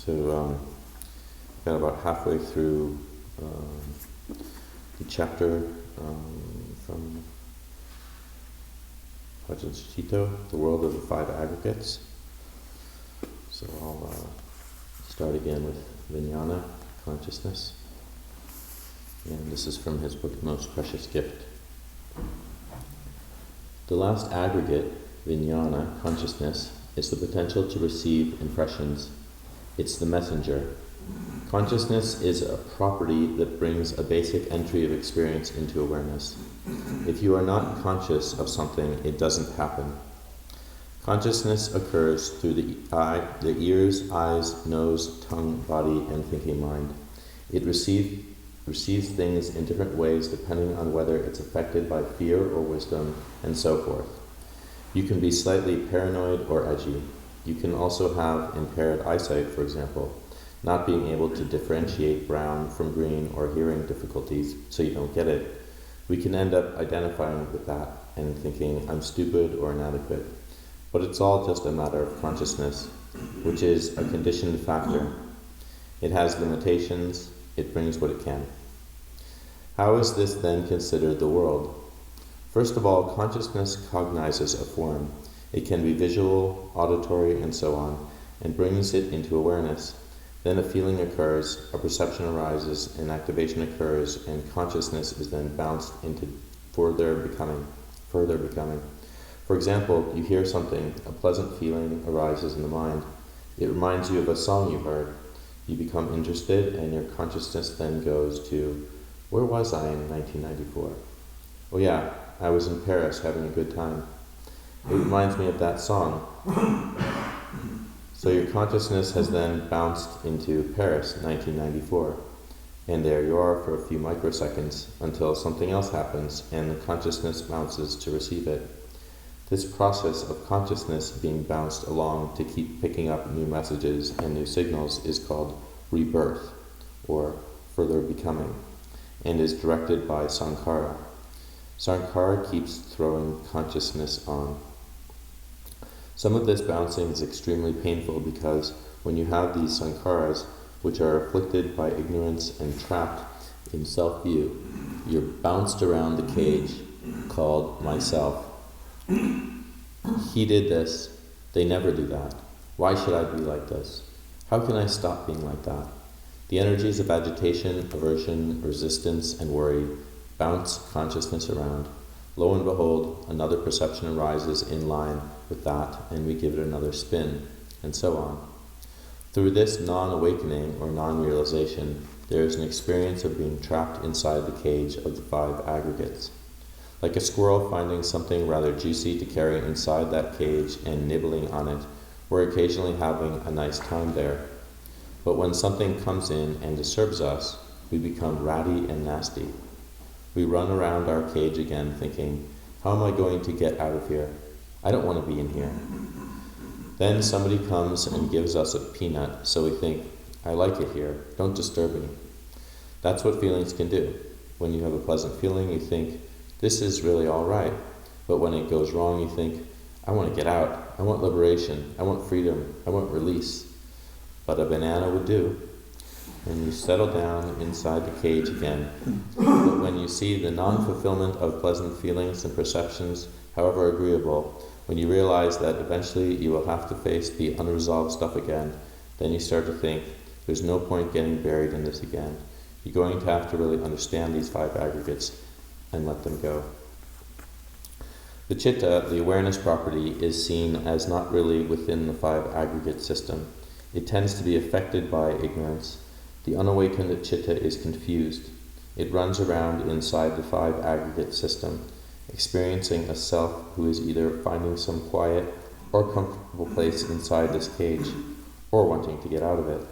So got about halfway through the chapter from Ajahn Sucitto, The World of the Five Aggregates. So I'll start again with Vijnana, consciousness. And this is from his book, Most Precious Gift. The last aggregate, Vijnana, consciousness, is the potential to receive impressions. It's the messenger. Consciousness is a property that brings a basic entry of experience into awareness. If you are not conscious of something, it doesn't happen. Consciousness occurs through the ears, eyes, nose, tongue, body, and thinking mind. It receives things in different ways depending on whether it's affected by fear or wisdom, and so forth. You can be slightly paranoid or edgy. You can also have impaired eyesight, for example, not being able to differentiate brown from green, or hearing difficulties, so you don't get it. We can end up identifying with that and thinking, I'm stupid or inadequate. But it's all just a matter of consciousness, which is a conditioned factor. It has limitations, it brings what it can. How is this then considered the world? First of all, consciousness cognizes a form. It can be visual, auditory, and so on, and brings it into awareness. Then a feeling occurs, a perception arises, an activation occurs, and consciousness is then bounced into further becoming. For example, you hear something, a pleasant feeling arises in the mind. It reminds you of a song you heard. You become interested, and your consciousness then goes to, where was I in 1994? Oh yeah, I was in Paris having a good time. It reminds me of that song. So your consciousness has then bounced into Paris, 1994. And there you are for a few microseconds until something else happens and the consciousness bounces to receive it. This process of consciousness being bounced along to keep picking up new messages and new signals is called rebirth, or further becoming, and is directed by Sankhara. Sankhara keeps throwing consciousness on. Some of this bouncing is extremely painful because when you have these sankharas, which are afflicted by ignorance and trapped in self-view, you're bounced around the cage called myself. He did this. They never do that. Why should I be like this? How can I stop being like that? The energies of agitation, aversion, resistance, and worry bounce consciousness around. Lo and behold, another perception arises in line with that, and we give it another spin, and so on. Through this non-awakening or non-realization, there is an experience of being trapped inside the cage of the five aggregates. Like a squirrel finding something rather juicy to carry inside that cage and nibbling on it, we're occasionally having a nice time there. But when something comes in and disturbs us, we become ratty and nasty. We run around our cage again thinking, how am I going to get out of here? I don't want to be in here. Then somebody comes and gives us a peanut, so we think, I like it here, don't disturb me. That's what feelings can do. When you have a pleasant feeling, you think, this is really all right. But when it goes wrong, you think, I want to get out, I want liberation, I want freedom, I want release. But a banana would do. And you settle down inside the cage again. But when you see the non-fulfillment of pleasant feelings and perceptions, however agreeable, when you realize that eventually you will have to face the unresolved stuff again, then you start to think, there's no point getting buried in this again. You're going to have to really understand these five aggregates and let them go. The citta, the awareness property, is seen as not really within the five aggregate system. It tends to be affected by ignorance. The unawakened citta is confused. It runs around inside the five aggregate system, experiencing a self who is either finding some quiet or comfortable place inside this cage, or wanting to get out of it.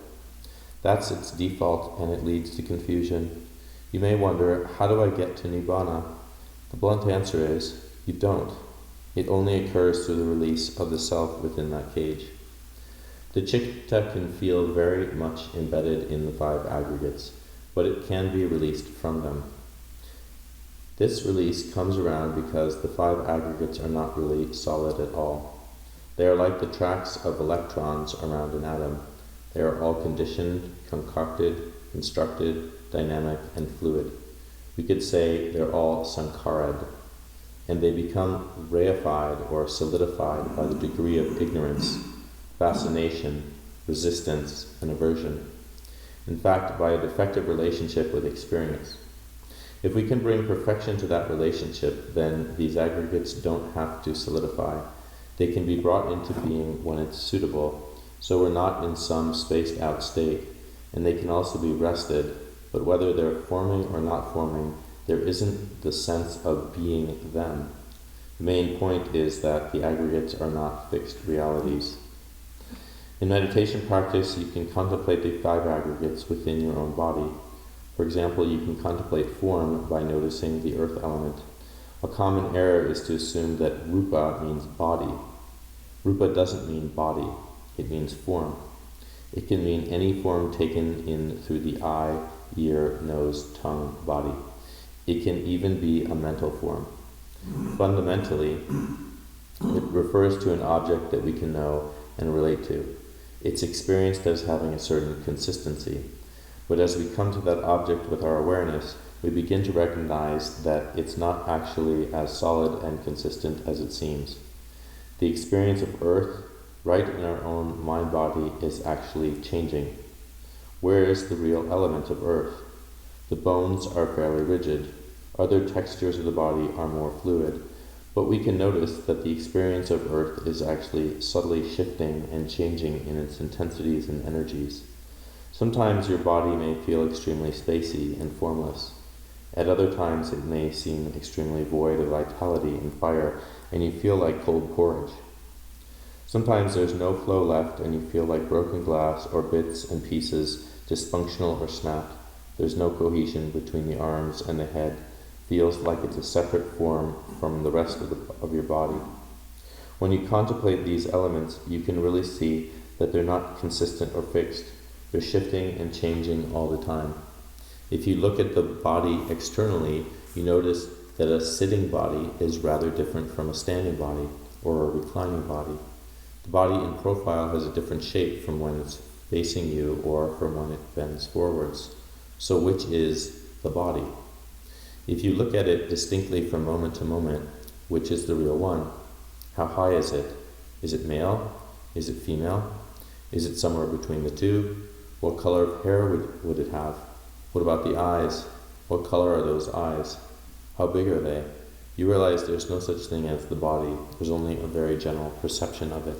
That's its default, and it leads to confusion. You may wonder, how do I get to Nibbana? The blunt answer is, you don't. It only occurs through the release of the self within that cage. The citta can feel very much embedded in the five aggregates, but it can be released from them. This release comes around because the five aggregates are not really solid at all. They are like the tracks of electrons around an atom. They are all conditioned, concocted, constructed, dynamic, and fluid. We could say they're all sankharad, and they become reified or solidified by the degree of ignorance, fascination, resistance, and aversion. In fact, by a defective relationship with experience. If we can bring perfection to that relationship, then these aggregates don't have to solidify. They can be brought into being when it's suitable, so we're not in some spaced out state, and they can also be rested, but whether they're forming or not forming, there isn't the sense of being them. The main point is that the aggregates are not fixed realities. In meditation practice, you can contemplate the 5 aggregates within your own body. For example, you can contemplate form by noticing the earth element. A common error is to assume that rupa means body. Rupa doesn't mean body, it means form. It can mean any form taken in through the eye, ear, nose, tongue, body. It can even be a mental form. Fundamentally, it refers to an object that we can know and relate to. It's experienced as having a certain consistency. But as we come to that object with our awareness, we begin to recognize that it's not actually as solid and consistent as it seems. The experience of earth, right in our own mind-body, is actually changing. Where is the real element of earth? The bones are fairly rigid. Other textures of the body are more fluid. But we can notice that the experience of earth is actually subtly shifting and changing in its intensities and energies. Sometimes your body may feel extremely spacey and formless. At other times it may seem extremely void of vitality and fire, and you feel like cold porridge. Sometimes there's no flow left and you feel like broken glass or bits and pieces, dysfunctional or snapped. There's no cohesion between the arms and the head. Feels like it's a separate form from the rest of your body. When you contemplate these elements, you can really see that they're not consistent or fixed. They're shifting and changing all the time. If you look at the body externally, you notice that a sitting body is rather different from a standing body or a reclining body. The body in profile has a different shape from when it's facing you or from when it bends forwards. So which is the body? If you look at it distinctly from moment to moment, which is the real one? How high is it? Is it male? Is it female? Is it somewhere between the two? What color of hair would it have? What about the eyes? What color are those eyes? How big are they? You realize there's no such thing as the body. There's only a very general perception of it.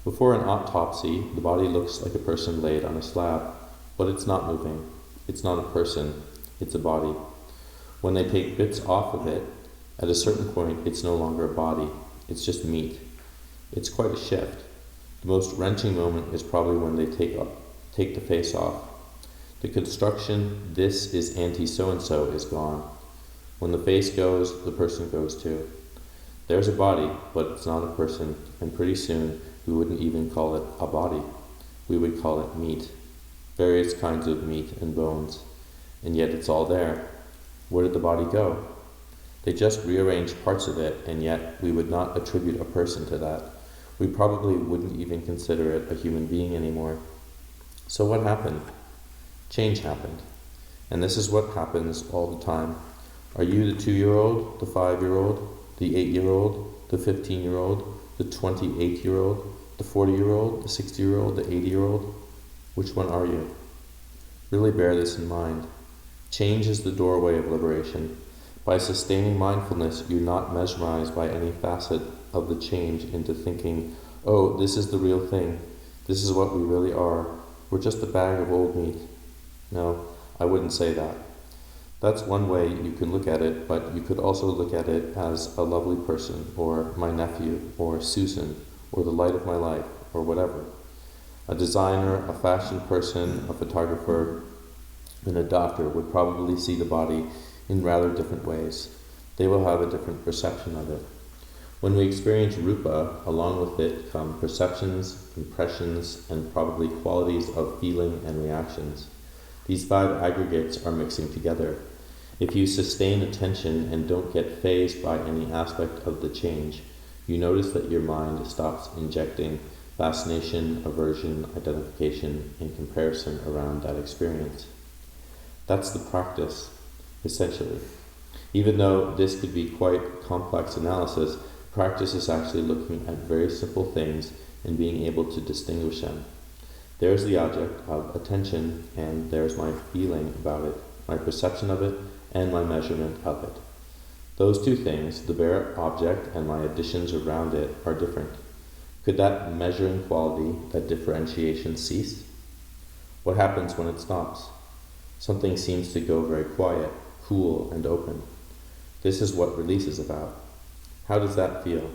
Before an autopsy, the body looks like a person laid on a slab, but it's not moving. It's not a person. It's a body. When they take bits off of it, at a certain point, it's no longer a body. It's just meat. It's quite a shift. The most wrenching moment is probably when they take the face off. The construction, this is anti-so-and-so, is gone. When the face goes, the person goes too. There's a body, but it's not a person, and pretty soon we wouldn't even call it a body. We would call it meat. Various kinds of meat and bones. And yet it's all there. Where did the body go? They just rearranged parts of it, and yet we would not attribute a person to that. We probably wouldn't even consider it a human being anymore. So what happened? Change happened. And this is what happens all the time. Are you the 2-year-old, the 5-year-old, the 8-year-old, the 15-year-old, the 28-year-old, the 40-year-old, the 60-year-old, the 80-year-old? Which one are you? Really bear this in mind. Change is the doorway of liberation. By sustaining mindfulness, you're not mesmerized by any facet of the change into thinking, oh, this is the real thing. This is what we really are. We're just a bag of old meat. No, I wouldn't say that. That's one way you could look at it, but you could also look at it as a lovely person, or my nephew, or Susan, or the light of my life, or whatever. A designer, a fashion person, a photographer, and a doctor would probably see the body in rather different ways. They will have a different perception of it. When we experience rupa, along with it come perceptions, impressions, and probably qualities of feeling and reactions. These 5 aggregates are mixing together. If you sustain attention and don't get fazed by any aspect of the change, you notice that your mind stops injecting fascination, aversion, identification, and comparison around that experience. That's the practice, essentially. Even though this could be quite complex analysis, practice is actually looking at very simple things and being able to distinguish them. There's the object of attention, and there's my feeling about it, my perception of it, and my measurement of it. Those two things, the bare object and my additions around it, are different. Could that measuring quality, that differentiation, cease? What happens when it stops? Something seems to go very quiet, cool, and open. This is what release is about. How does that feel?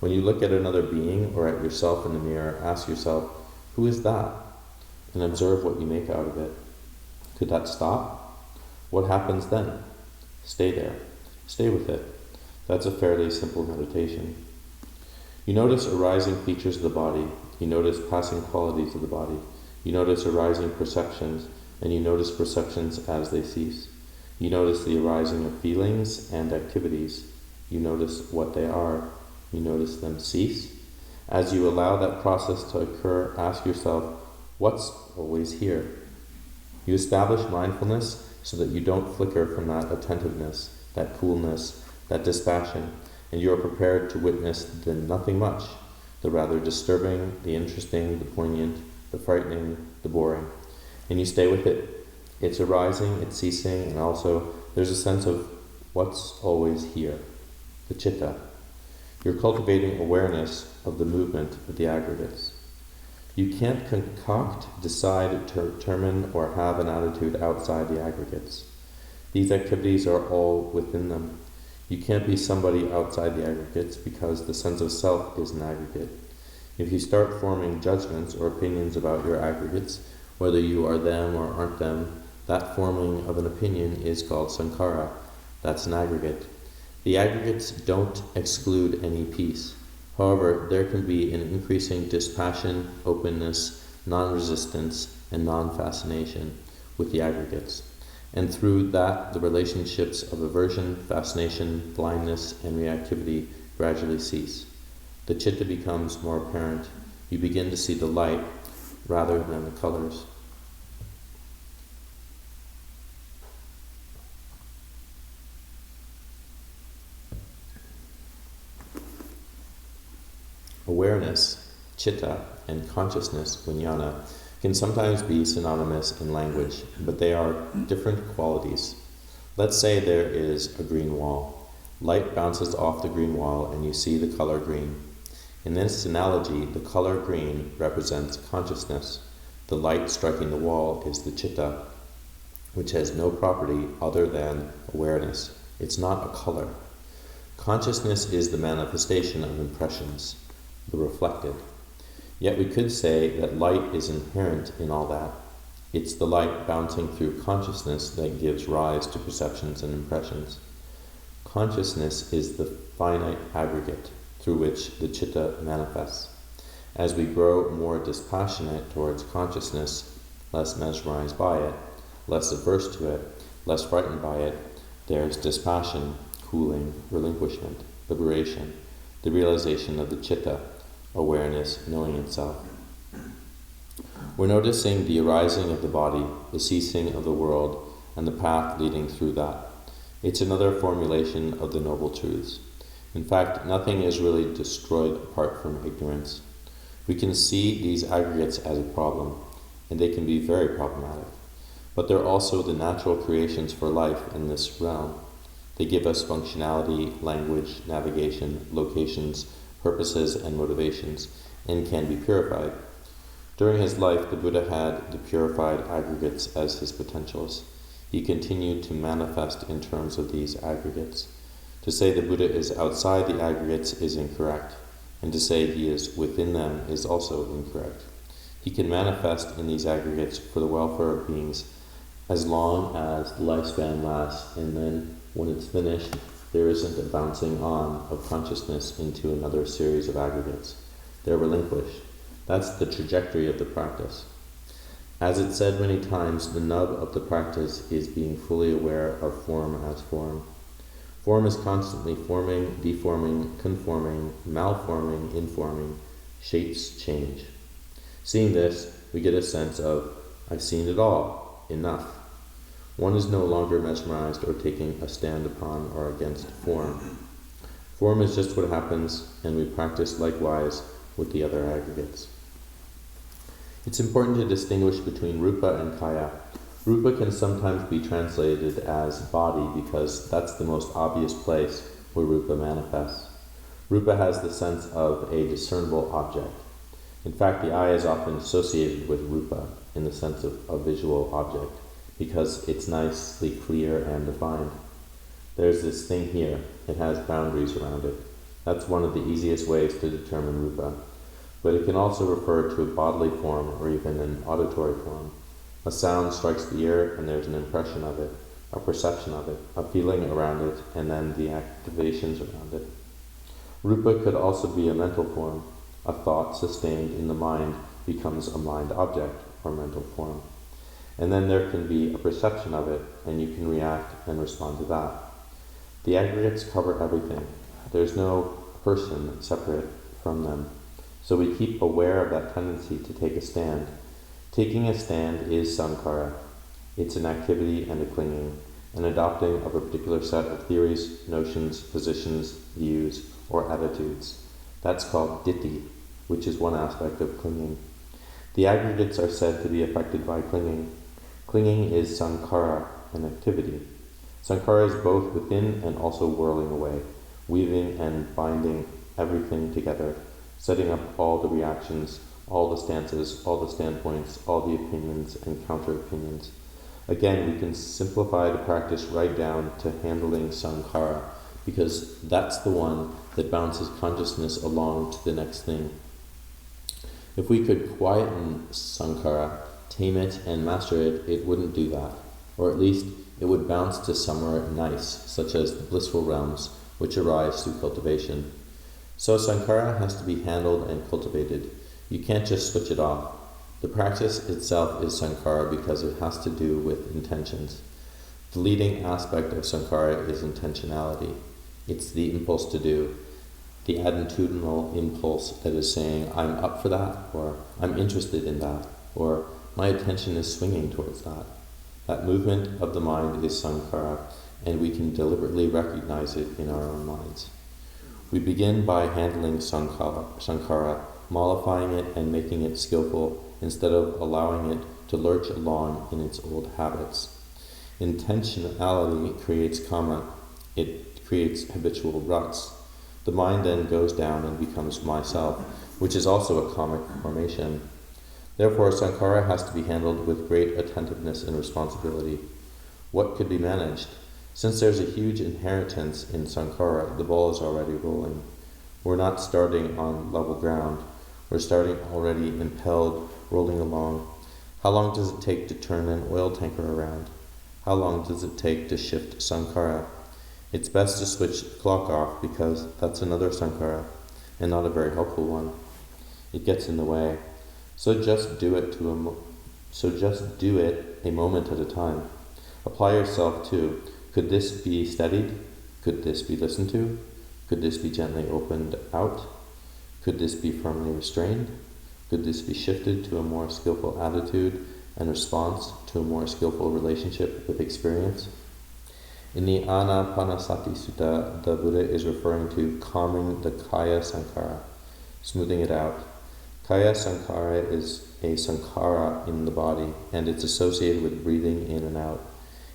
When you look at another being or at yourself in the mirror, ask yourself, who is that? And observe what you make out of it. Could that stop? What happens then? Stay there. Stay with it. That's a fairly simple meditation. You notice arising features of the body. You notice passing qualities of the body. You notice arising perceptions, and you notice perceptions as they cease. You notice the arising of feelings and activities. You notice what they are. You notice them cease. As you allow that process to occur, ask yourself, what's always here? You establish mindfulness so that you don't flicker from that attentiveness, that coolness, that dispassion, and you are prepared to witness the nothing much, the rather disturbing, the interesting, the poignant, the frightening, the boring. And you stay with it. It's arising, it's ceasing, and also there's a sense of what's always here, the citta. You're cultivating awareness of the movement of the aggregates. You can't concoct, decide, determine, or have an attitude outside the aggregates. These activities are all within them. You can't be somebody outside the aggregates because the sense of self is an aggregate. If you start forming judgments or opinions about your aggregates, whether you are them or aren't them, that forming of an opinion is called sankhara. That's an aggregate. The aggregates don't exclude any piece. However, there can be an increasing dispassion, openness, non-resistance, and non-fascination with the aggregates. And through that, the relationships of aversion, fascination, blindness, and reactivity gradually cease. The citta becomes more apparent. You begin to see the light rather than the colors. Awareness, citta, and consciousness, vijnana, can sometimes be synonymous in language, but they are different qualities. Let's say there is a green wall. Light bounces off the green wall and you see the color green. In this analogy, the color green represents consciousness. The light striking the wall is the citta, which has no property other than awareness. It's not a color. Consciousness is the manifestation of impressions, the reflected. Yet we could say that light is inherent in all that. It's the light bouncing through consciousness that gives rise to perceptions and impressions. Consciousness is the finite aggregate through which the citta manifests. As we grow more dispassionate towards consciousness, less mesmerized by it, less averse to it, less frightened by it, there's dispassion, cooling, relinquishment, liberation, the realization of the citta, awareness, knowing itself. We're noticing the arising of the body, the ceasing of the world, and the path leading through that. It's another formulation of the Noble Truths. In fact, nothing is really destroyed apart from ignorance. We can see these aggregates as a problem, and they can be very problematic. But they're also the natural creations for life in this realm. They give us functionality, language, navigation, locations, purposes, and motivations, and can be purified. During his life, the Buddha had the purified aggregates as his potentials. He continued to manifest in terms of these aggregates. To say the Buddha is outside the aggregates is incorrect, and to say he is within them is also incorrect. He can manifest in these aggregates for the welfare of beings as long as the lifespan lasts, and then when it's finished, there isn't a bouncing on of consciousness into another series of aggregates. They're relinquished. That's the trajectory of the practice. As it's said many times, the nub of the practice is being fully aware of form as form. Form is constantly forming, deforming, conforming, malforming, informing, Shapes change. Seeing this, we get a sense of, I've seen it all, enough. One is no longer mesmerized or taking a stand upon or against form. Form is just what happens, and we practice likewise with the other aggregates. It's important to distinguish between rupa and kaya. Rupa can sometimes be translated as body because that's the most obvious place where rupa manifests. Rupa has the sense of a discernible object. In fact, the eye is often associated with rupa in the sense of a visual object because it's nicely clear and defined. There's this thing here, it has boundaries around it. That's one of the easiest ways to determine rupa. But it can also refer to a bodily form or even an auditory form. A sound strikes the ear and there's an impression of it, a perception of it, a feeling around it, and then the activations around it. Rupa could also be a mental form. A thought sustained in the mind becomes a mind object or mental form. And then there can be a perception of it, and you can react and respond to that. The aggregates cover everything. There's no person separate from them. So we keep aware of that tendency to take a stand. Taking a stand is sankhara. It's an activity and a clinging, an adopting of a particular set of theories, notions, positions, views, or attitudes. That's called ditthi, which is one aspect of clinging. The aggregates are said to be affected by clinging. Clinging is sankhara, an activity. Sankhara is both within and also whirling away, weaving and binding everything together, setting up all the reactions, all the stances, all the standpoints, all the opinions and counter-opinions. Again, we can simplify the practice right down to handling sankhara, because that's the one that bounces consciousness along to the next thing. If we could quieten sankhara, tame it and master it, it wouldn't do that. Or at least it would bounce to somewhere nice, such as the blissful realms, which arise through cultivation. So sankhara has to be handled and cultivated. You can't just switch it off. The practice itself is sankhara because it has to do with intentions. The leading aspect of sankhara is intentionality. It's the impulse to do, the attitudinal impulse that is saying, I'm up for that, or I'm interested in that, or my attention is swinging towards that. That movement of the mind is sankhara, and we can deliberately recognize it in our own minds. We begin by handling sankhara, mollifying it and making it skillful, instead of allowing it to lurch along in its old habits. Intentionality creates karma. It creates habitual ruts. The mind then goes down and becomes myself, which is also a karmic formation. Therefore, sankhara has to be handled with great attentiveness and responsibility. What could be managed? Since there's a huge inheritance in sankhara, the ball is already rolling. We're not starting on level ground. We're starting already impelled, rolling along. How long does it take to turn an oil tanker around? How long does it take to shift sankhara? It's best to switch the clock off because that's another sankhara, and not a very helpful one. It gets in the way. So just do it a moment at a time. Apply yourself to, could this be studied? Could this be listened to? Could this be gently opened out? Could this be firmly restrained? Could this be shifted to a more skillful attitude and response to a more skillful relationship with experience? In the Anapanasati Sutta, the Buddha is referring to calming the kaya sankhara, smoothing it out. Kaya sankhara is a sankhara in the body, and it's associated with breathing in and out.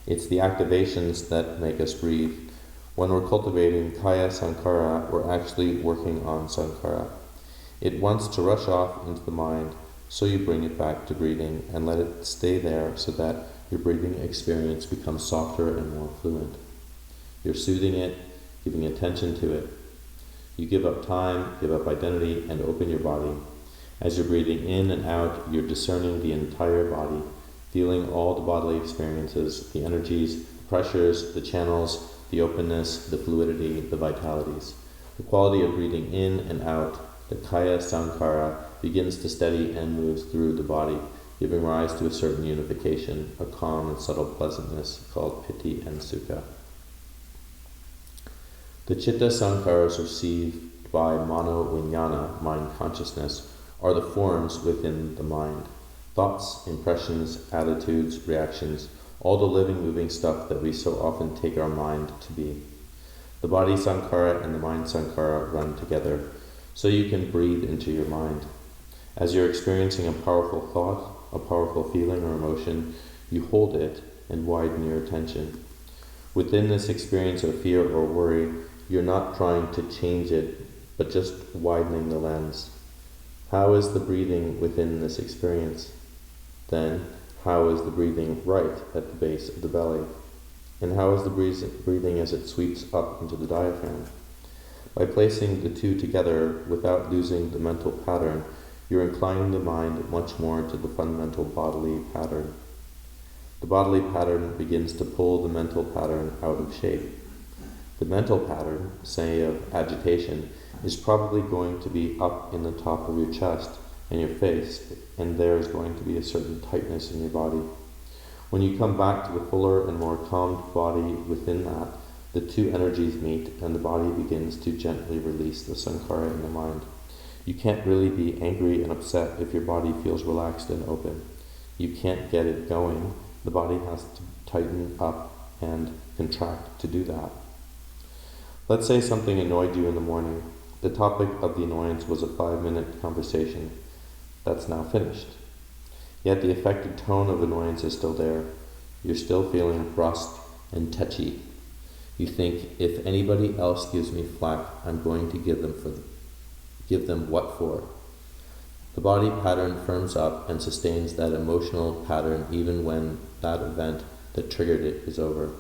It's the activations that make us breathe. When we're cultivating kaya sankhara, we're actually working on sankhara. It wants to rush off into the mind, so you bring it back to breathing and let it stay there so that your breathing experience becomes softer and more fluent. You're soothing it, giving attention to it. You give up time, give up identity, and open your body. As you're breathing in and out, you're discerning the entire body, feeling all the bodily experiences, the energies, the pressures, the channels, the openness, the fluidity, the vitalities. The quality of breathing in and out, the kaya sankhara, begins to steady and moves through the body, giving rise to a certain unification, a calm and subtle pleasantness called piti and sukha. The chitta sankharas by mano-vijnana, mind consciousness, are the forms within the mind. Thoughts, impressions, attitudes, reactions, all the living, moving stuff that we so often take our mind to be. The body sankhara and the mind sankhara run together, so you can breathe into your mind. As you're experiencing a powerful thought, a powerful feeling or emotion, you hold it and widen your attention. Within this experience of fear or worry, you're not trying to change it, but just widening the lens. How is the breathing within this experience? Then, how is the breathing right at the base of the belly? And how is the breathing as it sweeps up into the diaphragm? By placing the two together without losing the mental pattern, you're inclining the mind much more to the fundamental bodily pattern. The bodily pattern begins to pull the mental pattern out of shape. The mental pattern, say of agitation, is probably going to be up in the top of your chest and your face, and there is going to be a certain tightness in your body. When you come back to the fuller and more calmed body within that, the two energies meet and the body begins to gently release the sankhara in the mind. You can't really be angry and upset if your body feels relaxed and open. You can't get it going. The body has to tighten up and contract to do that. Let's say something annoyed you in the morning. The topic of the annoyance was a 5-minute conversation. That's now finished. Yet the affected tone of annoyance is still there. You're still feeling brusque and touchy. You think, if anybody else gives me flack, I'm going to give them what for? The body pattern firms up and sustains that emotional pattern even when that event that triggered it is over.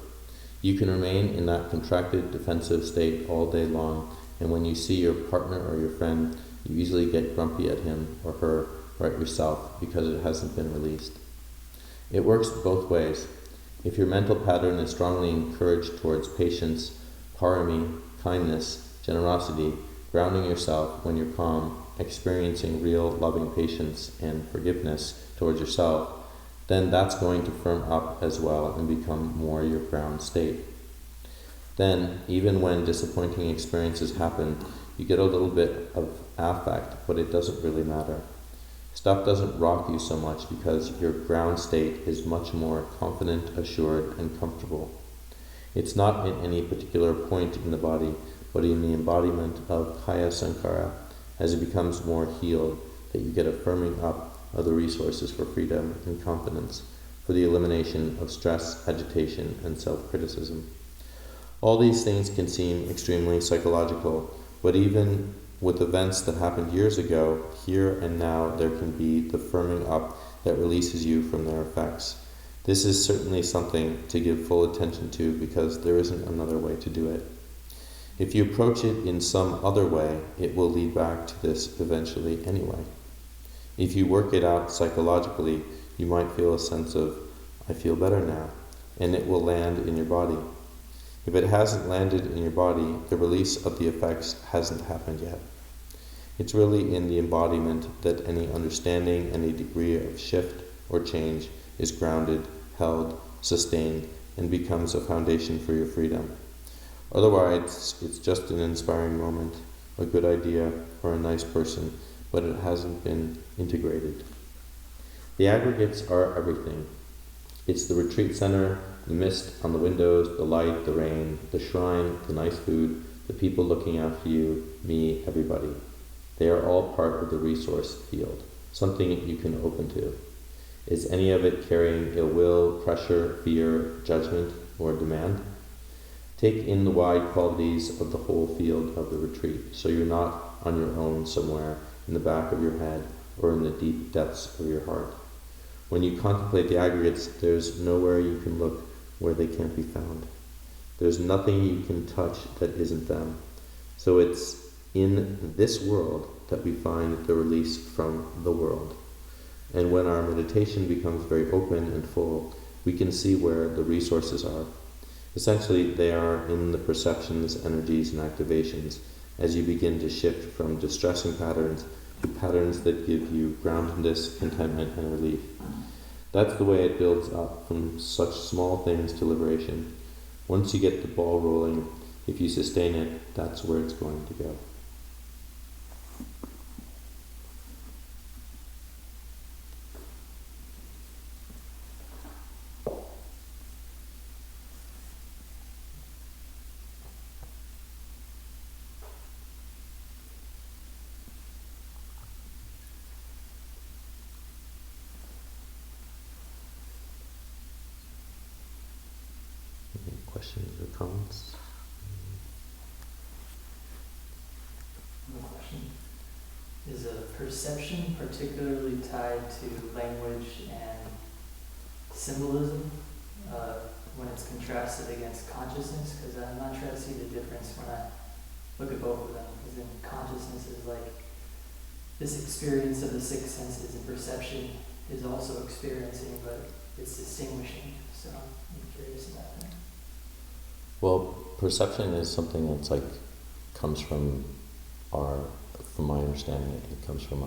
You can remain in that contracted defensive state all day long, and when you see your partner or your friend, you easily get grumpy at him or her or at yourself because it hasn't been released. It works both ways. If your mental pattern is strongly encouraged towards patience, parami, kindness, generosity, grounding yourself when you're calm, experiencing real loving patience and forgiveness towards yourself, then that's going to firm up as well and become more your ground state. Then, even when disappointing experiences happen, you get a little bit of affect, but it doesn't really matter. Stuff doesn't rock you so much because your ground state is much more confident, assured, and comfortable. It's not in any particular point in the body, but in the embodiment of kaya sankhara, as it becomes more healed, that you get a firming up of the resources for freedom and confidence, for the elimination of stress, agitation, and self-criticism. All these things can seem extremely psychological, but even with events that happened years ago, here and now there can be the firming up that releases you from their effects. This is certainly something to give full attention to because there isn't another way to do it. If you approach it in some other way, it will lead back to this eventually anyway. If you work it out psychologically, you might feel a sense of, I feel better now, and it will land in your body. If it hasn't landed in your body, the release of the effects hasn't happened yet. It's really in the embodiment that any understanding, any degree of shift or change is grounded, held, sustained, and becomes a foundation for your freedom. Otherwise, it's just an inspiring moment, a good idea, or a nice person, but it hasn't been integrated. The aggregates are everything. It's the retreat center, the mist on the windows, the light, the rain, the shrine, the nice food, the people looking after you, me, everybody. They are all part of the resource field, something you can open to. Is any of it carrying ill will, pressure, fear, judgment, or demand? Take in the wide qualities of the whole field of the retreat, so you're not on your own somewhere in the back of your head or in the deep depths of your heart. When you contemplate the aggregates, there's nowhere you can look where they can't be found. There's nothing you can touch that isn't them. So it's in this world that we find the release from the world. And when our meditation becomes very open and full, we can see where the resources are. Essentially, they are in the perceptions, energies, and activations as you begin to shift from distressing patterns to patterns that give you groundedness, contentment, and relief. That's the way it builds up from such small things to liberation. Once you get the ball rolling, if you sustain it, that's where it's going to go. questions or comments? Another question. Is a perception particularly tied to language and symbolism when it's contrasted against consciousness? Because I'm not sure I see the difference when I look at both of them. Because then consciousness is like this experience of the six senses, and perception is also experiencing, but it's distinguishing. So I'm curious about that. Well, perception is something that's like comes from my understanding, it comes from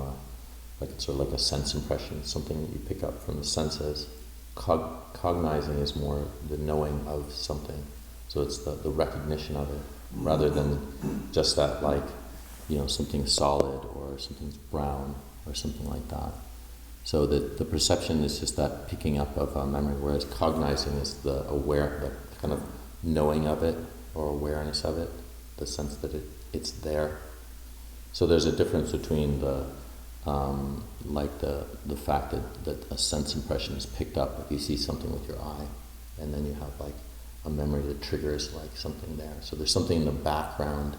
it's sort of like a sense impression, something that you pick up from the senses. Cognizing is more the knowing of something, so it's the recognition of it, rather than just that, like, something's solid or something's brown or something like that. So the perception is just that picking up of a memory, whereas cognizing is the kind of knowing of it or awareness of it, the sense that it's there. So there's a difference between the fact that a sense impression is picked up if you see something with your eye, and then you have like a memory that triggers like something there. So there's something in the background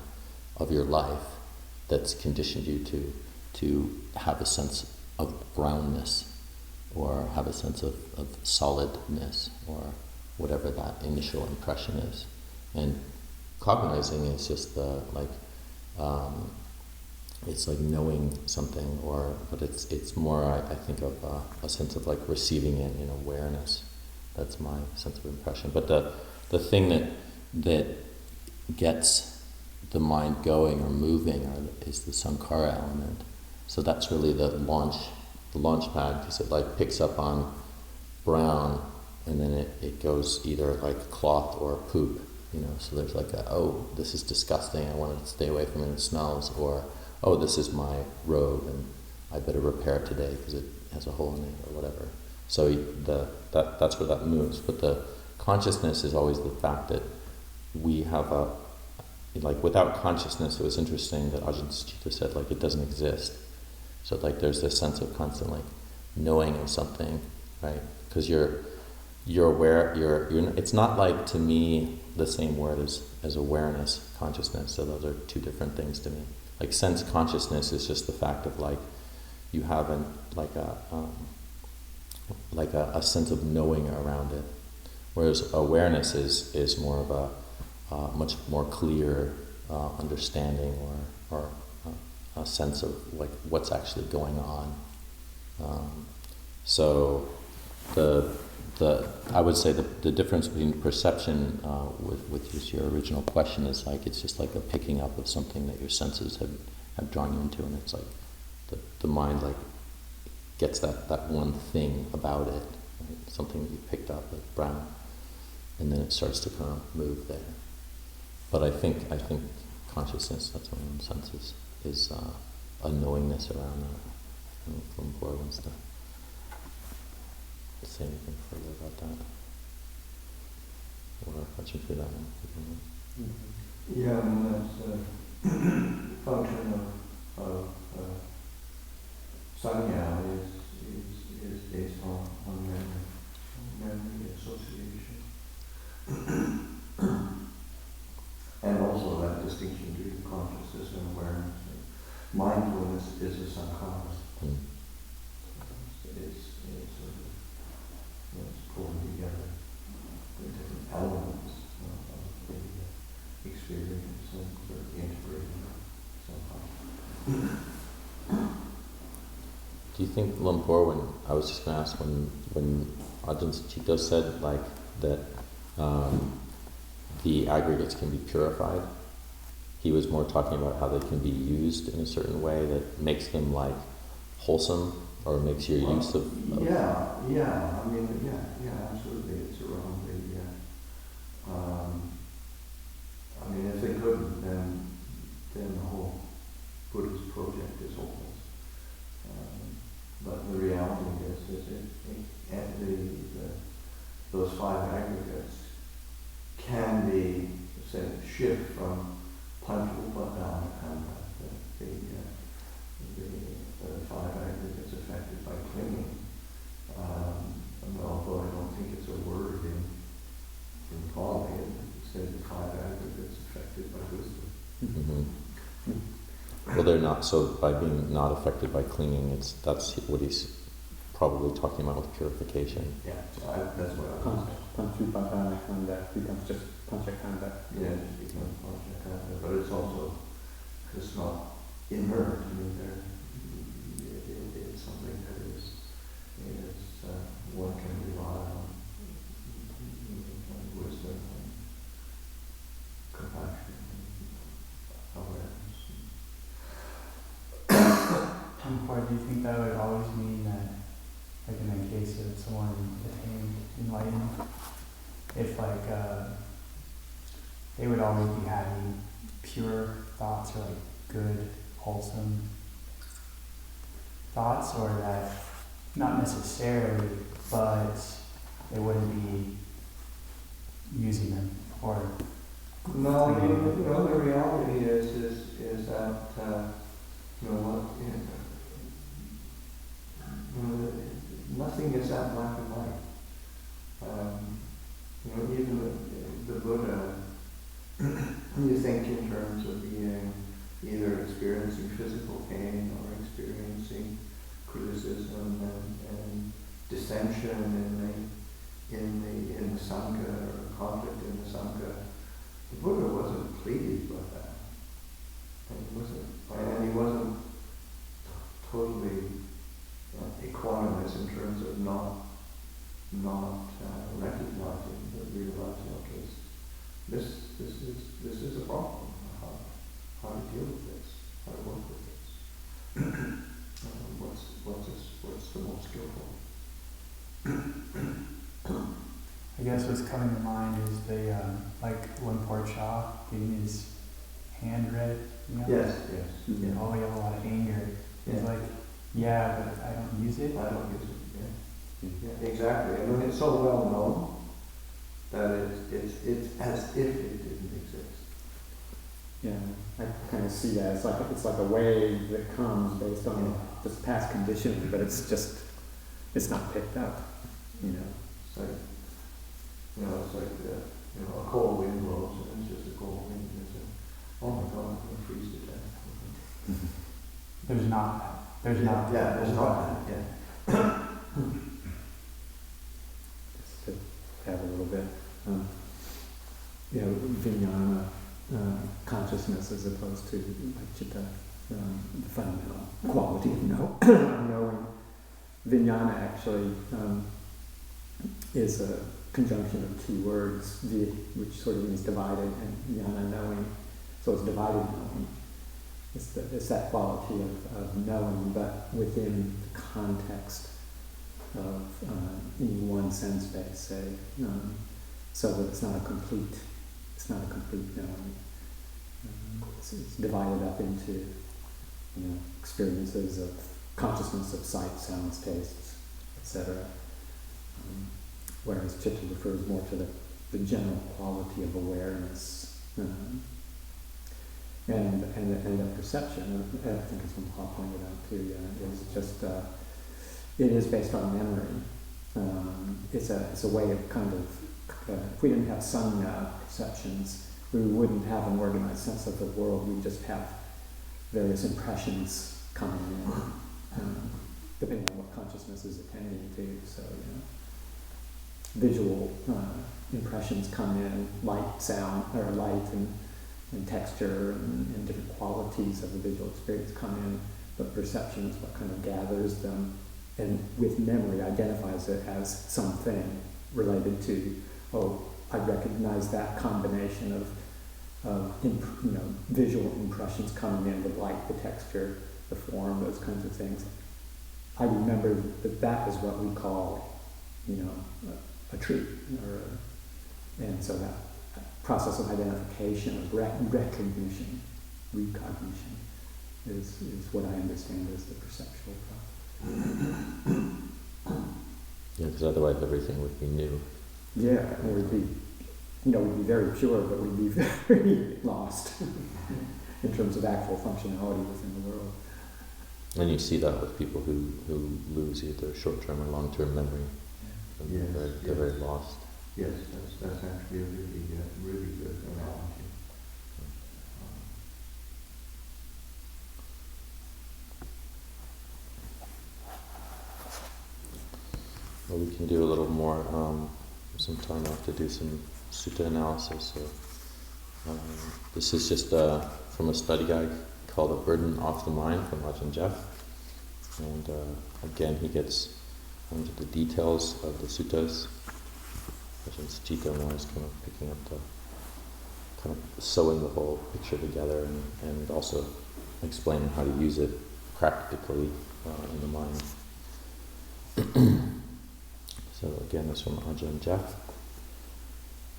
of your life that's conditioned you to have a sense of brownness, or have a sense of solidness, or whatever that initial impression is. And cognizing is just it's like knowing something, but it's more, I think, of a sense of like receiving it in awareness. That's my sense of impression. But the thing that gets the mind going or moving is the sankhara element. So that's really the launch pad, because it like picks up on brown, and then it goes either like cloth or poop. So there's like this is disgusting, I want to stay away from it, it smells, or this is my robe and I better repair it today because it has a hole in it, or whatever. So that's where that moves. But the consciousness is always the fact that we have without consciousness, it was interesting that Ajahn Sucitto said, it doesn't exist. So there's this sense of constant knowing of something, right? Because you're aware, it's not like, to me, the same word as awareness, consciousness. So those are two different things to me. Like sense consciousness is just the fact of you have a sense of knowing around it, whereas awareness is more of a much more clear understanding, or a sense of what's actually going on. So I would say the difference between perception with just your original question is it's just like a picking up of something that your senses have drawn you into, and it's like the mind gets that one thing about it, right? Something that you picked up, like brown, and then it starts to kind of move there. But I think consciousness, that's my own senses, is a knowingness around that. From Bohr wants to say anything further about that, or Ajahn through that one. Yeah, that's a function of sanya is based on memory association, and also that distinction between consciousness and awareness. Mindfulness is a sankhara. It's pulling together the different elements of the experience and sort of integrating them somehow. Do you think Lumpur, I was just going to ask, when Ajahn Sucitto said that the aggregates can be purified, he was more talking about how they can be used in a certain way that makes them wholesome, or makes your use of... Yeah, absolutely. It's around if they couldn't, then the whole Buddhist project is hopeless. But the reality is those five aggregates can be shift from Pancha Upadana Khandas, the five aggregates affected by clinging. Although I don't think it's a word in Pali, Well, they're not, so by being not affected by clinging, that's what he's probably talking about with purification. Yeah, that's what I was saying. Panchupadana Khanda becomes just Panchakhanda. Yeah, it becomes Panchakhanda, but it's also, it's not inert. I mean, it's something that is one can rely on, and wisdom and compassion and awareness. Or do you think that would always mean that, like in the case of someone attained enlightenment, if they would always be having pure thoughts or like good, wholesome thoughts, or that not necessarily, but they wouldn't be using them or No, I mean, the reality is that nothing is that black and white. Even the Buddha, you think in terms of being either experiencing physical pain or experiencing criticism and dissension in the Sangha, or conflict in the Sangha. The Buddha wasn't pleased with that. And he wasn't totally equanimous in terms of not recognizing, but realizing, okay, this is a problem. How to deal with this? How to work with this? What's the most skillful? I guess what's coming to mind is the like Lumpur Cha getting his hand read, Yes. Yeah. Oh, he had a lot of anger. He's Yeah. like, yeah, but I don't use it. I don't use it. Yeah, exactly. I mean, it's so well known that it's as if it didn't exist. Yeah, I kind of see that. It's like a wave that comes based on just past conditioning, but it's not picked up. It's like, a cold wind blows, and it's just a cold wind. Oh my God, I'm going to freeze to death. There's not. There's not that. Yeah. Just to add a little bit, vijnana consciousness as opposed to like chitta, the fundamental quality of knowing. Vijnana actually is a conjunction of two words, vi, which sort of means divided, and jnana, knowing. So it's divided knowing. It's that quality of knowing, but within the context of any one sense space, say, so that it's not a complete knowing. It's divided up into experiences of consciousness of sight, sounds, tastes, etc. Whereas citta refers more to the general quality of awareness. And the perception, I think as Paul pointed out too, is just, it is based on memory. It's a way of kind of, if we didn't have sanya perceptions, we wouldn't have an organized sense of the world. We just have various impressions coming in, depending on what consciousness is attending to. So, visual impressions come in, light, sound, or light and texture and different qualities of the visual experience come in, but perception is what kind of gathers them, and with memory identifies it as something related to, I recognize that combination of visual impressions coming in, the light, the texture, the form, those kinds of things. I remember that is what we call, a tree, and so that process of identification, of recognition is what I understand as the perceptual process. Yeah, because otherwise everything would be new. Yeah, it would be, we'd be very pure, but we'd be very lost in terms of actual functionality within the world. And you see that with people who lose either short-term or long-term memory. Yes, They're very lost. Yes, that's actually a really good analogy. Well, we can do a little more, some time left to do some sutta analysis. So, this is just from a study guide called A Burden Off the Mind from Ajahn Jeff. And again, he gets into the details of the suttas. Ajahn Sucitto now is kind of picking up kind of sewing the whole picture together and also explaining how to use it practically in the mind. So again, this is from Ajahn Jeff.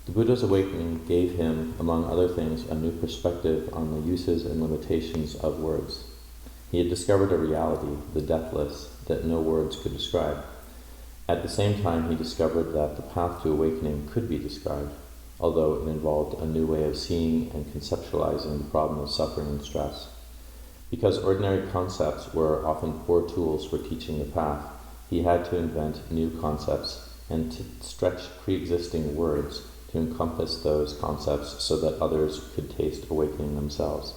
The Buddha's awakening gave him, among other things, a new perspective on the uses and limitations of words. He had discovered a reality, the deathless, that no words could describe. At the same time, he discovered that the path to awakening could be described, although it involved a new way of seeing and conceptualizing the problem of suffering and stress. Because ordinary concepts were often poor tools for teaching the path, he had to invent new concepts and to stretch pre-existing words to encompass those concepts so that others could taste awakening themselves.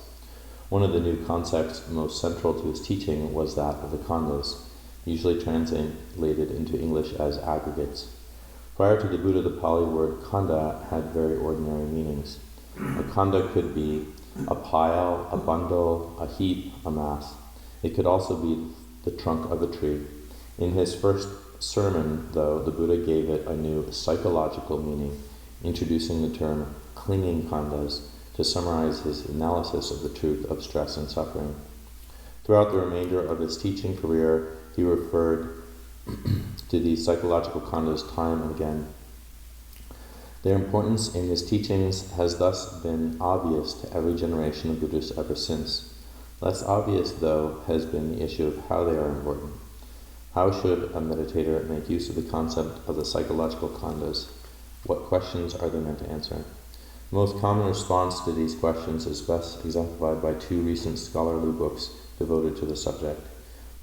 One of the new concepts most central to his teaching was that of the Khandas, usually translated into English as aggregates. Prior to the Buddha, the Pali word Khanda had very ordinary meanings. A Khanda could be a pile, a bundle, a heap, a mass. It could also be the trunk of a tree. In his first sermon, though, the Buddha gave it a new psychological meaning, introducing the term clinging khandas to summarize his analysis of the truth of stress and suffering. Throughout the remainder of his teaching career, he referred to these psychological khandas time and again. Their importance in his teachings has thus been obvious to every generation of Buddhists ever since. Less obvious, though, has been the issue of how they are important. How should a meditator make use of the concept of the psychological khandas? What questions are they meant to answer? The most common response to these questions is best exemplified by two recent scholarly books devoted to the subject.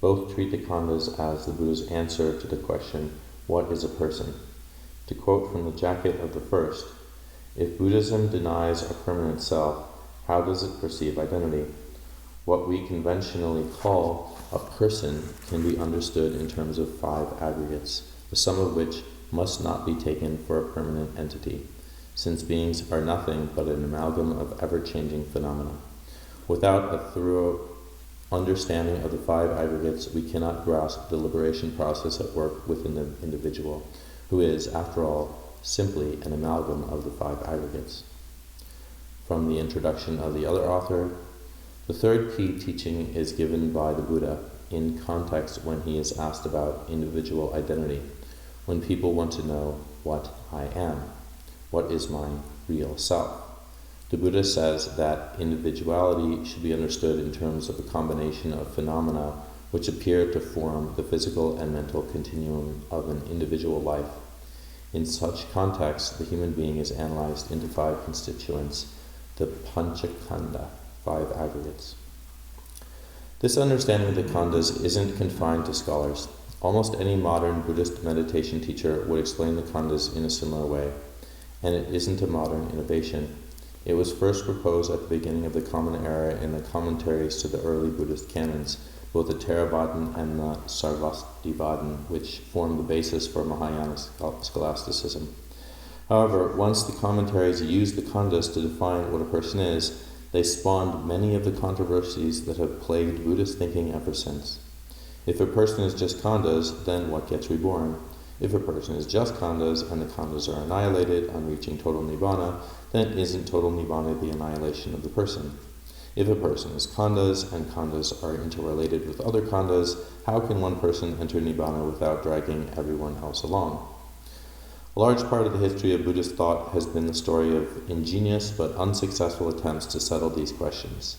Both treat the khandas as the Buddha's answer to the question, what is a person? To quote from the jacket of the first, if Buddhism denies a permanent self, how does it perceive identity? What we conventionally call a person can be understood in terms of 5 aggregates, the sum of which must not be taken for a permanent entity, since beings are nothing but an amalgam of ever-changing phenomena. Without a thorough understanding of the 5 aggregates, we cannot grasp the liberation process at work within the individual, who is, after all, simply an amalgam of the 5 aggregates. From the introduction of the other author, the third key teaching is given by the Buddha in context when he is asked about individual identity, when people want to know what I am, what is my real self. The Buddha says that individuality should be understood in terms of a combination of phenomena which appear to form the physical and mental continuum of an individual life. In such context, the human being is analyzed into 5 constituents, the Panchakanda, 5 aggregates. This understanding of the khandas isn't confined to scholars. Almost any modern Buddhist meditation teacher would explain the khandas in a similar way, and it isn't a modern innovation. It was first proposed at the beginning of the Common Era in the commentaries to the early Buddhist canons, both the Theravadan and the Sarvastivadin, which formed the basis for Mahayana scholasticism. However, once the commentaries used the khandas to define what a person is, they spawned many of the controversies that have plagued Buddhist thinking ever since. If a person is just khandas, then what gets reborn? If a person is just khandas and the khandas are annihilated on reaching total nibbana, then isn't total nibbana the annihilation of the person? If a person is khandas and khandas are interrelated with other khandas, how can one person enter nibbana without dragging everyone else along? A large part of the history of Buddhist thought has been the story of ingenious but unsuccessful attempts to settle these questions.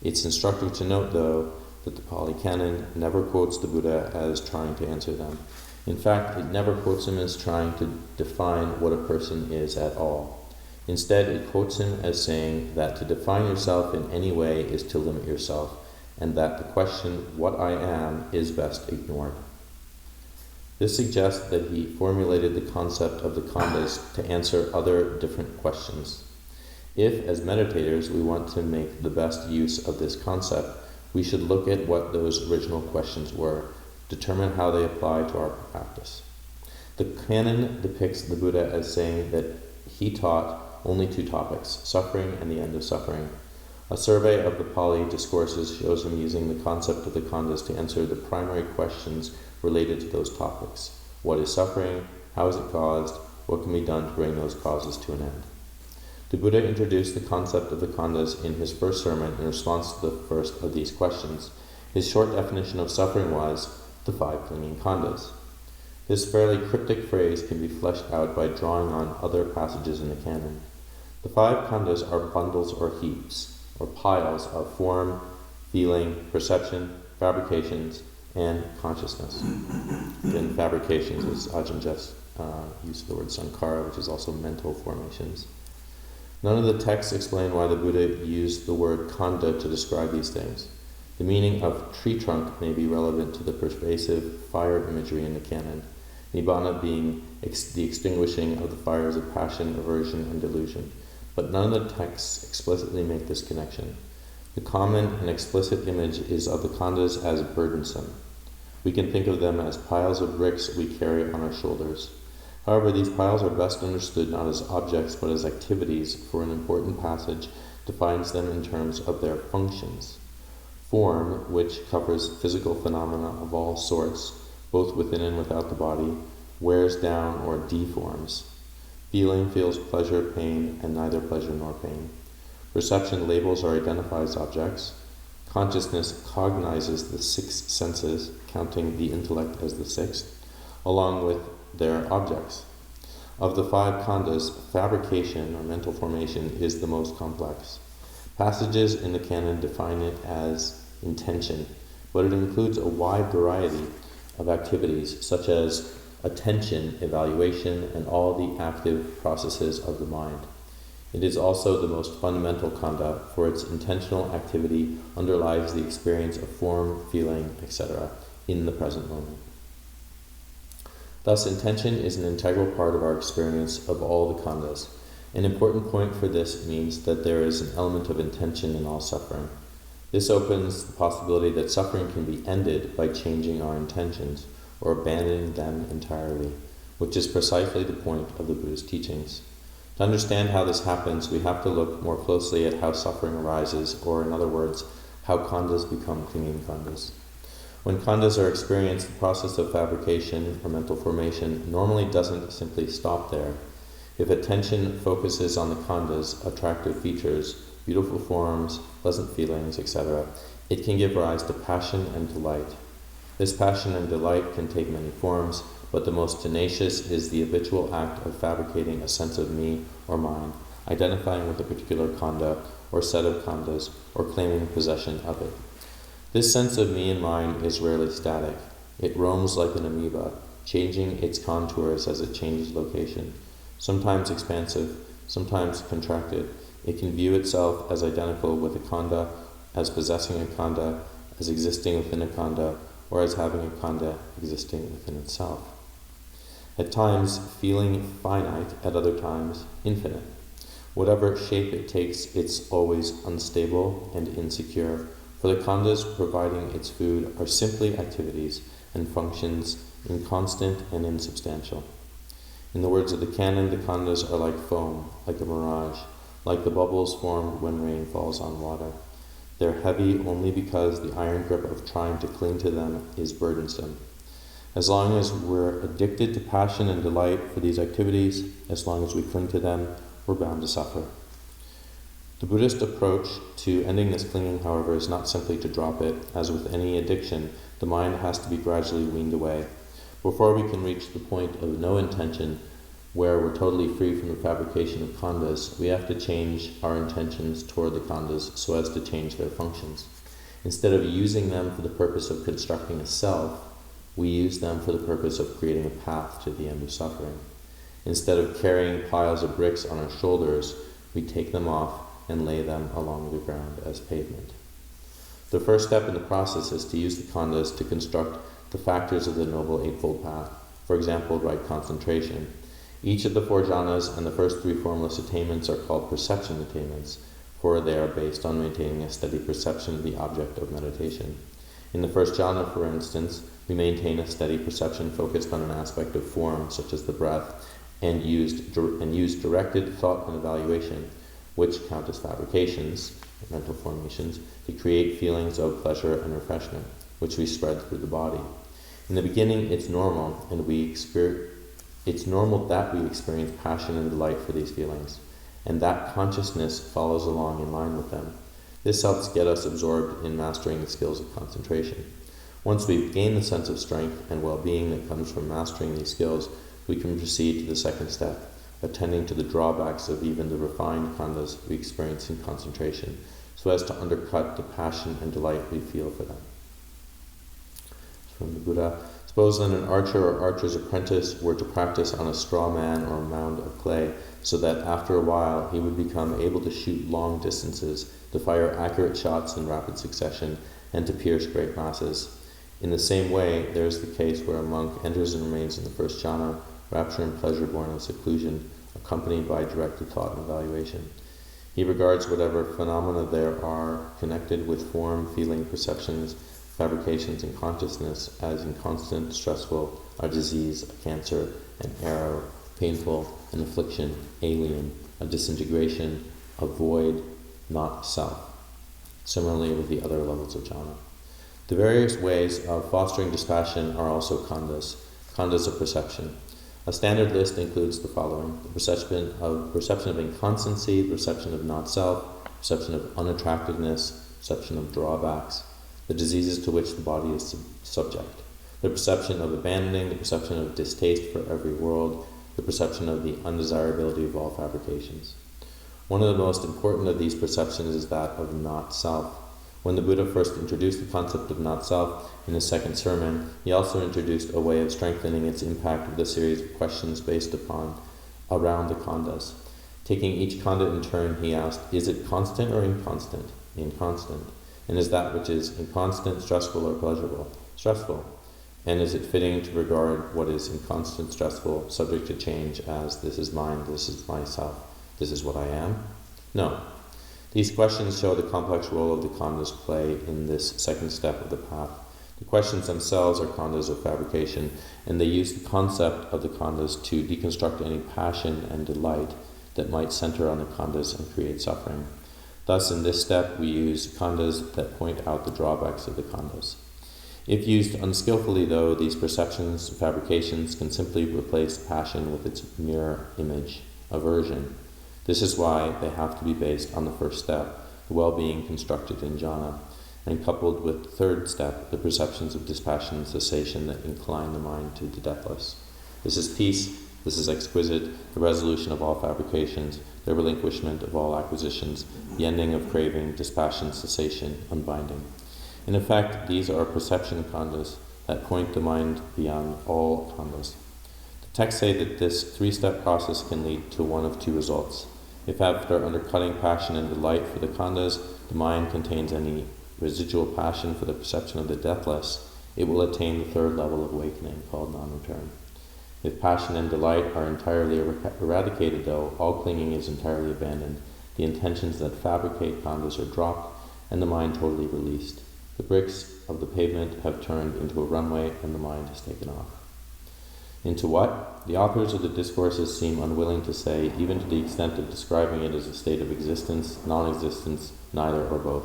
It's instructive to note, though, that the Pali Canon never quotes the Buddha as trying to answer them. In fact, it never quotes him as trying to define what a person is at all. Instead, it quotes him as saying that to define yourself in any way is to limit yourself, and that the question, what I am, is best ignored. This suggests that he formulated the concept of the khandas to answer other different questions. If, as meditators, we want to make the best use of this concept, we should look at what those original questions were, determine how they apply to our practice. The canon depicts the Buddha as saying that he taught only two topics, suffering and the end of suffering. A survey of the Pali discourses shows him using the concept of the Khandas to answer the primary questions related to those topics. What is suffering? How is it caused? What can be done to bring those causes to an end? The Buddha introduced the concept of the Khandas in his first sermon in response to the first of these questions. His short definition of suffering was the 5 clinging Khandas. This fairly cryptic phrase can be fleshed out by drawing on other passages in the canon. The 5 Khandas are bundles or heaps, or piles of form, feeling, perception, fabrications, and consciousness. Again, fabrications is Ajahn just used the word sankhara, which is also mental formations. None of the texts explain why the Buddha used the word khanda to describe these things. The meaning of tree trunk may be relevant to the pervasive fire imagery in the canon, nibbana being the extinguishing of the fires of passion, aversion, and delusion. But none of the texts explicitly make this connection. The common and explicit image is of the Khandas as burdensome. We can think of them as piles of bricks we carry on our shoulders. However, these piles are best understood not as objects but as activities, for an important passage defines them in terms of their functions. Form, which covers physical phenomena of all sorts, both within and without the body, wears down or deforms. Feeling feels pleasure, pain, and neither pleasure nor pain. Perception labels or identifies objects. Consciousness cognizes the 6 senses, counting the intellect as the 6th, along with their objects. Of the 5 Khandas, fabrication or mental formation is the most complex. Passages in the canon define it as intention, but it includes a wide variety of activities such as attention, evaluation, and all the active processes of the mind. It is also the most fundamental khanda, for its intentional activity underlies the experience of form, feeling, etc. in the present moment. Thus, intention is an integral part of our experience of all the khandas. An important point for this means that there is an element of intention in all suffering. This opens the possibility that suffering can be ended by changing our intentions, or abandoning them entirely, which is precisely the point of the Buddha's teachings. To understand how this happens, we have to look more closely at how suffering arises, or in other words, how khandas become clinging khandas. When khandas are experienced, the process of fabrication or mental formation normally doesn't simply stop there. If attention focuses on the khandas, attractive features, beautiful forms, pleasant feelings, etc., it can give rise to passion and delight. This passion and delight can take many forms, but the most tenacious is the habitual act of fabricating a sense of me or mine, identifying with a particular khanda or set of khandas, or claiming possession of it. This sense of me and mine is rarely static. It roams like an amoeba, changing its contours as it changes location. Sometimes expansive, sometimes contracted, it can view itself as identical with a khanda, as possessing a khanda, as existing within a khanda, or as having a khanda existing within itself. At times, feeling finite, at other times, infinite. Whatever shape it takes, it's always unstable and insecure, for the khandas providing its food are simply activities and functions, inconstant and insubstantial. In the words of the canon, the khandas are like foam, like a mirage, like the bubbles formed when rain falls on water. They're heavy only because the iron grip of trying to cling to them is burdensome. As long as we're addicted to passion and delight for these activities, as long as we cling to them, we're bound to suffer. The Buddhist approach to ending this clinging, however, is not simply to drop it. As with any addiction, the mind has to be gradually weaned away. Before we can reach the point of no intention, where we're totally free from the fabrication of khandas, we have to change our intentions toward the khandas so as to change their functions. Instead of using them for the purpose of constructing a self, we use them for the purpose of creating a path to the end of suffering. Instead of carrying piles of bricks on our shoulders, we take them off and lay them along the ground as pavement. The first step in the process is to use the khandas to construct the factors of the Noble Eightfold Path, for example, right concentration. Each of the 4 jhanas and the first 3 formless attainments are called perception attainments, for they are based on maintaining a steady perception of the object of meditation. In the first jhana, for instance, We maintain a steady perception focused on an aspect of form, such as the breath, and use directed thought and evaluation, which count as fabrications, mental formations, to create feelings of pleasure and refreshment, which we spread through the body. In the beginning, it's normal that we experience passion and delight for these feelings, and that consciousness follows along in line with them. This helps get us absorbed in mastering the skills of concentration. Once we've gained the sense of strength and well-being that comes from mastering these skills, we can proceed to the second step, attending to the drawbacks of even the refined khandas we experience in concentration, so as to undercut the passion and delight we feel for them. From the Buddha, suppose that an archer or archer's apprentice were to practice on a straw man or a mound of clay, so that after a while he would become able to shoot long distances, to fire accurate shots in rapid succession, and to pierce great masses. In the same way, there is the case where a monk enters and remains in the first jhana, rapture and pleasure born of seclusion, accompanied by directed thought and evaluation. He regards whatever phenomena there are connected with form, feeling, perceptions, fabrications, and consciousness as inconstant, stressful, a disease, a cancer, an error, painful, an affliction, alien, a disintegration, a void, not self. Similarly with the other levels of jhana. The various ways of fostering dispassion are also khandas of perception. A standard list includes the following: the perception of inconstancy, the perception of not self, perception of unattractiveness, perception of drawbacks, the diseases to which the body is subject, the perception of abandoning, the perception of distaste for every world, the perception of the undesirability of all fabrications. One of the most important of these perceptions is that of not self. When the Buddha first introduced the concept of not self in his second sermon, he also introduced a way of strengthening its impact with a series of questions based around the khandas. Taking each khanda in turn, he asked, is it constant or inconstant? Inconstant. And is that which is inconstant stressful or pleasurable? Stressful. And is it fitting to regard what is inconstant, stressful, subject to change as this is mine, this is myself, this is what I am? No. These questions show the complex role of the khandas play in this second step of the path. The questions themselves are khandas of fabrication, and they use the concept of the khandas to deconstruct any passion and delight that might center on the khandas and create suffering. Thus, in this step, we use khandas that point out the drawbacks of the khandas. If used unskillfully, though, these perceptions, fabrications, can simply replace passion with its mirror image, aversion. This is why they have to be based on the first step, the well-being constructed in jhana, and coupled with the third step, the perceptions of dispassion and cessation that incline the mind to the deathless. This is peace, this is exquisite, the resolution of all fabrications, the relinquishment of all acquisitions, the ending of craving, dispassion, cessation, unbinding. In effect, these are perception khandas that point the mind beyond all khandas. The texts say that this three-step process can lead to one of two results. If after undercutting passion and delight for the khandas, the mind contains any residual passion for the perception of the deathless, it will attain the third level of awakening, called non-return. If passion and delight are entirely eradicated, though, all clinging is entirely abandoned, the intentions that fabricate khandas are dropped, and the mind totally released. The bricks of the pavement have turned into a runway, and the mind has taken off. Into what? The authors of the discourses seem unwilling to say, even to the extent of describing it as a state of existence, non-existence, neither or both.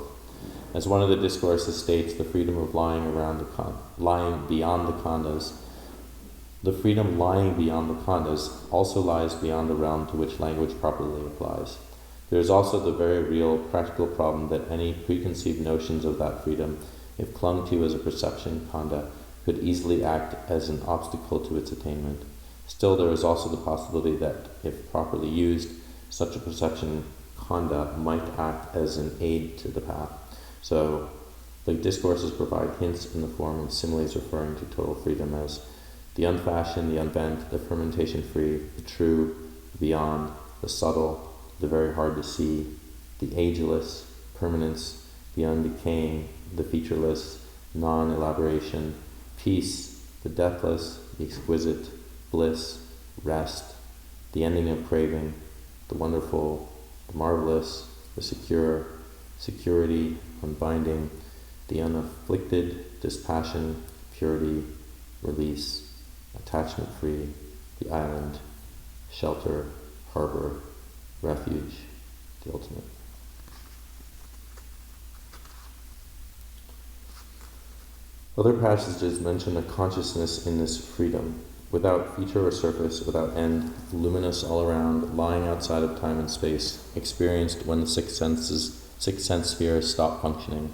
As one of the discourses states, the freedom of lying beyond the khandas, the freedom lying beyond the khandas also lies beyond the realm to which language properly applies. There is also the very real practical problem that any preconceived notions of that freedom, if clung to as a perception khanda, could easily act as an obstacle to its attainment. Still, there is also the possibility that, if properly used, such a perception khanda might act as an aid to the path. So, the discourses provide hints in the form of similes referring to total freedom as the unfashioned, the unbent, the fermentation-free, the true, the beyond, the subtle, the very hard to see, the ageless, permanence, the undecaying, the featureless, non-elaboration, peace, the deathless, the exquisite, bliss, rest, the ending of craving, the wonderful, the marvelous, the secure, security, unbinding, the unafflicted, dispassion, purity, release, attachment-free, the island, shelter, harbor, refuge, the ultimate. Other passages mention a consciousness in this freedom, without feature or surface, without end, luminous all around, lying outside of time and space, experienced when the six sense spheres stop functioning.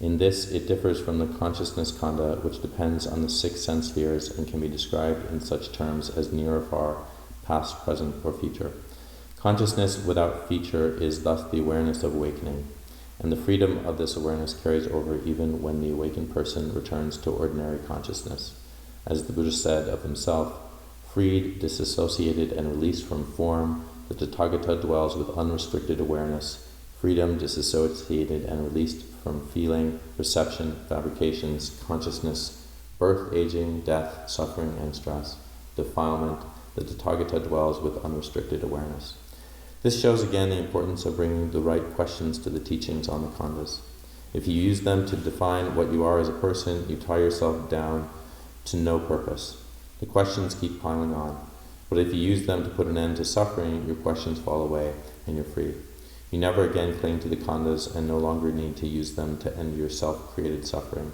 In this, it differs from the consciousness Khanda, which depends on the six sense spheres and can be described in such terms as near or far, past, present, or future. Consciousness without feature is thus the awareness of awakening, and the freedom of this awareness carries over even when the awakened person returns to ordinary consciousness. As the Buddha said of himself, freed, disassociated, and released from form, the Tathagata dwells with unrestricted awareness, freedom, disassociated, and released from feeling, perception, fabrications, consciousness, birth, aging, death, suffering, and stress, defilement, the Tathagata dwells with unrestricted awareness. This shows again the importance of bringing the right questions to the teachings on the Khandas. If you use them to define what you are as a person, you tie yourself down to no purpose. The questions keep piling on. But if you use them to put an end to suffering, your questions fall away and you're free. You never again cling to the Khandas and no longer need to use them to end your self-created suffering.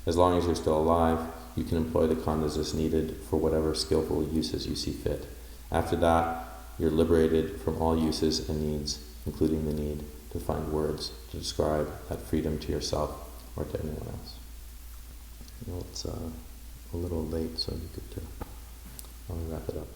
As long as you're still alive, you can employ the Khandas as needed for whatever skillful uses you see fit. After that, you're liberated from all uses and needs, including the need to find words to describe that freedom to yourself or to anyone else. Well, it's a little late, so you could I'll wrap it up.